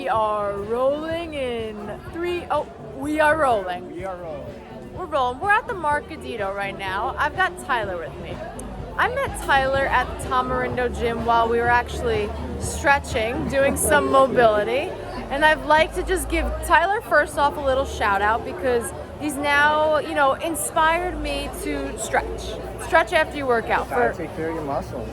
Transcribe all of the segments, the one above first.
are rolling in 3. Oh, we are rolling. We are rolling. We're rolling. We're at the Marcadito right now. I've got Tyler with me. I met Tyler at the Tamarindo gym while we were actually stretching, doing some mobility. And I'd like to just give Tyler first off a little shout out because he's now, inspired me to stretch. Stretch after you work out. You gotta take care of your muscles.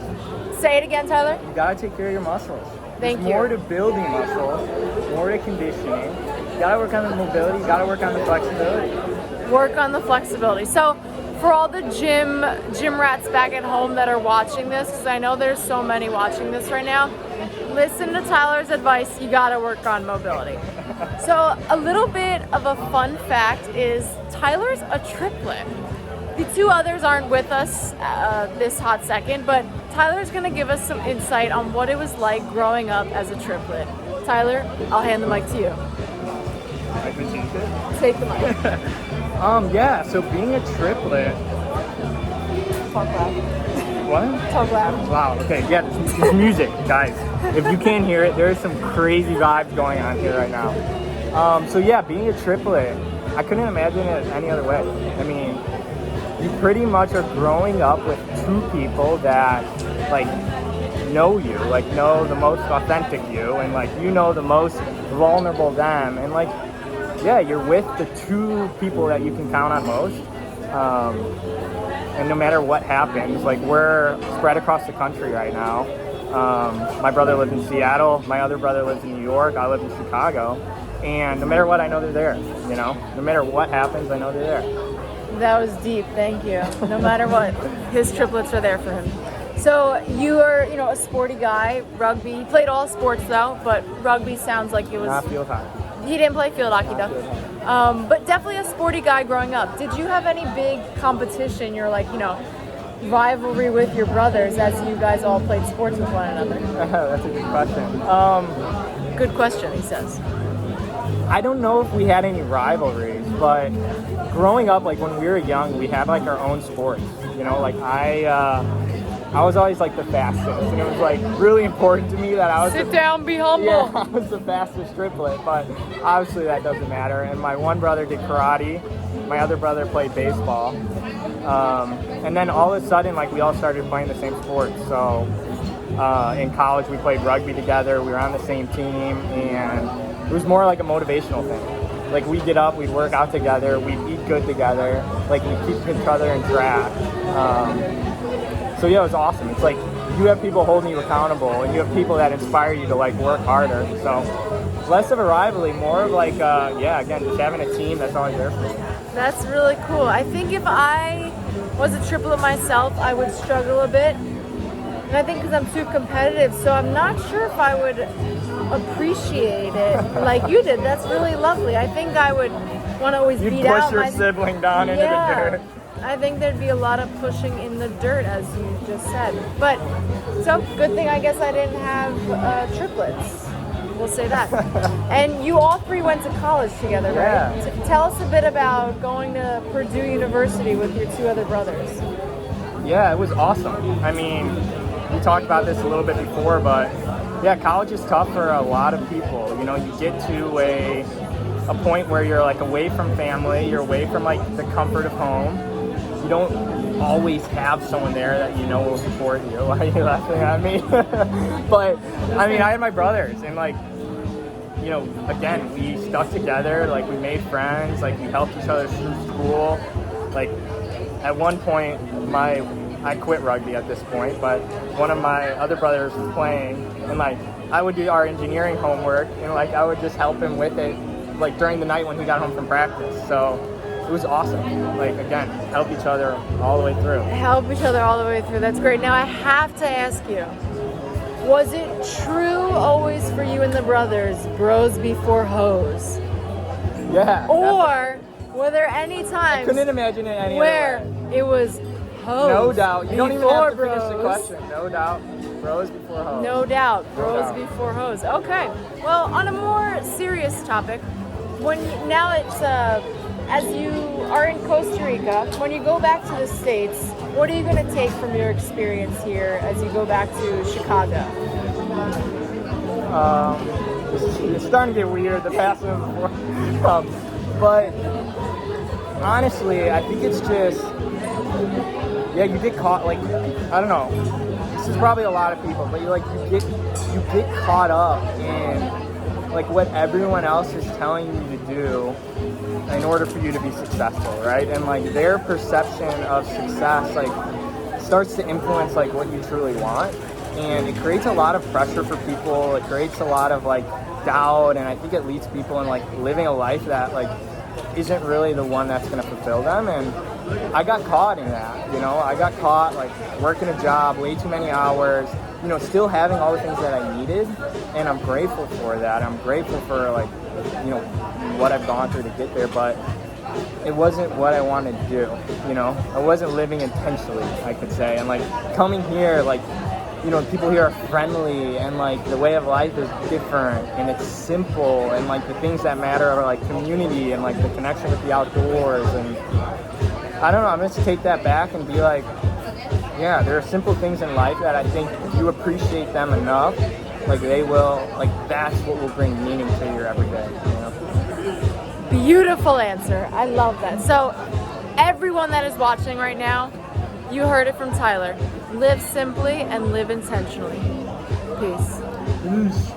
Say it again, Tyler. You gotta take care of your muscles. Thank There's you. more to building muscles, more to conditioning. You gotta work on the mobility, you gotta work on the flexibility. Work on the flexibility. So for all the gym rats back at home that are watching this, because I know there's so many watching this right now, listen to Tyler's advice. You gotta work on mobility. So a little bit of a fun fact is Tyler's a triplet. The two others aren't with us this hot second, but Tyler's gonna give us some insight on what it was like growing up as a triplet. Tyler, I'll hand the mic to you. I can change it? Take the mic. Yeah, so being a triplet. Talk loud. What? Talk loud. Wow, okay, yeah, this music, guys. If you can't hear it, there's some crazy vibes going on here right now. So yeah, being a triplet, I couldn't imagine it any other way. I mean, you pretty much are growing up with two people that, know you, know the most authentic you, and, know the most vulnerable them, and, yeah, you're with the two people that you can count on most. And no matter what happens, we're spread across the country right now. My brother lives in Seattle, my other brother lives in New York, I live in Chicago, and no matter what, I know they're there, No matter what happens, I know they're there. That was deep, thank you. No matter what, his triplets are there for him. So you are, a sporty guy, rugby. He played all sports though, but rugby sounds like it was... Not field hockey. He didn't play field hockey though. But definitely a sporty guy growing up. Did you have any big competition, rivalry with your brothers as you guys all played sports with one another? That's a good question. Good question, he says. I don't know if we had any rivalries, but growing up, when we were young, we had our own sports. I was always the fastest, and it was really important to me that I was. Sit down, be humble. Yeah, I was the fastest triplet, but obviously that doesn't matter. And my one brother did karate, my other brother played baseball, and then all of a sudden, we all started playing the same sports. So in college, we played rugby together. We were on the same team, and it was more like a motivational thing. We'd get up, we'd work out together, we'd eat good together, we'd keep each other in track. So yeah, it was awesome. It's you have people holding you accountable, and you have people that inspire you to work harder. So less of a rivalry, more of again, just having a team that's always there for you. That's really cool. I think if I was a triplet myself, I would struggle a bit. And I think because I'm too competitive, so I'm not sure if I would appreciate it like you did. That's really lovely. I think I would want to always beat out push your sibling down into the dirt. I think there'd be a lot of pushing in the dirt, as you just said. But, so, good thing I guess I didn't have triplets. We'll say that. And you all three went to college together, right? Yeah. So tell us a bit about going to Purdue University with your two other brothers. Yeah, it was awesome. I mean, we talked about this a little bit before, but yeah, college is tough for a lot of people. You get to a point where you're away from family, you're away from the comfort of home. You don't always have someone there that will support you. Why are you laughing at me? But I mean, I had my brothers, and again, we stuck together. We made friends. We helped each other through school. At one point, I quit rugby at this point, but one of my other brothers was playing, and I would do our engineering homework, and I would just help him with it, during the night when he got home from practice. So it was awesome. Again, help each other all the way through. Help each other all the way through. That's great. Now I have to ask you, was it true always for you and the brothers, bros before hoes? Yeah. Or were there any times couldn't imagine it any where other way. it was hoes? No doubt. You don't even have to bros. finish the question. No doubt. Bros before hoes. No doubt. Bros doubt. before hoes. Okay. Well, on a more serious topic, now it's as you are in Costa Rica, when you go back to the States, what are you going to take from your experience here as you go back to Chicago? It's starting to get weird, the past and before. But honestly, I think it's just, yeah, you get caught, like, I don't know. This is probably a lot of people, but you get caught up in like what everyone else is telling you to do in order for you to be successful, right? And like their perception of success like starts to influence like what you truly want, and it creates a lot of pressure for people. It creates a lot of like doubt, and I think it leads people in like living a life that like isn't really the one that's going to fulfill them. And I got caught in that, you know. I got caught like working a job way too many hours, you know, still having all the things that I needed, and I'm grateful for that. I'm grateful for like, you know, what I've gone through to get there, but it wasn't what I wanted to do, you know. I wasn't living intentionally, I could say. And like coming here, like, you know, people here are friendly, and like the way of life is different, and it's simple, and like the things that matter are like community and like the connection with the outdoors. And I don't know, I'm just take that back and be like, yeah, there are simple things in life that I think if you appreciate them enough, like they will, like that's what will bring meaning to your everyday, you know? Beautiful answer. I love that. So everyone that is watching right now, you heard it from Tyler. Live simply and live intentionally. Peace. Peace.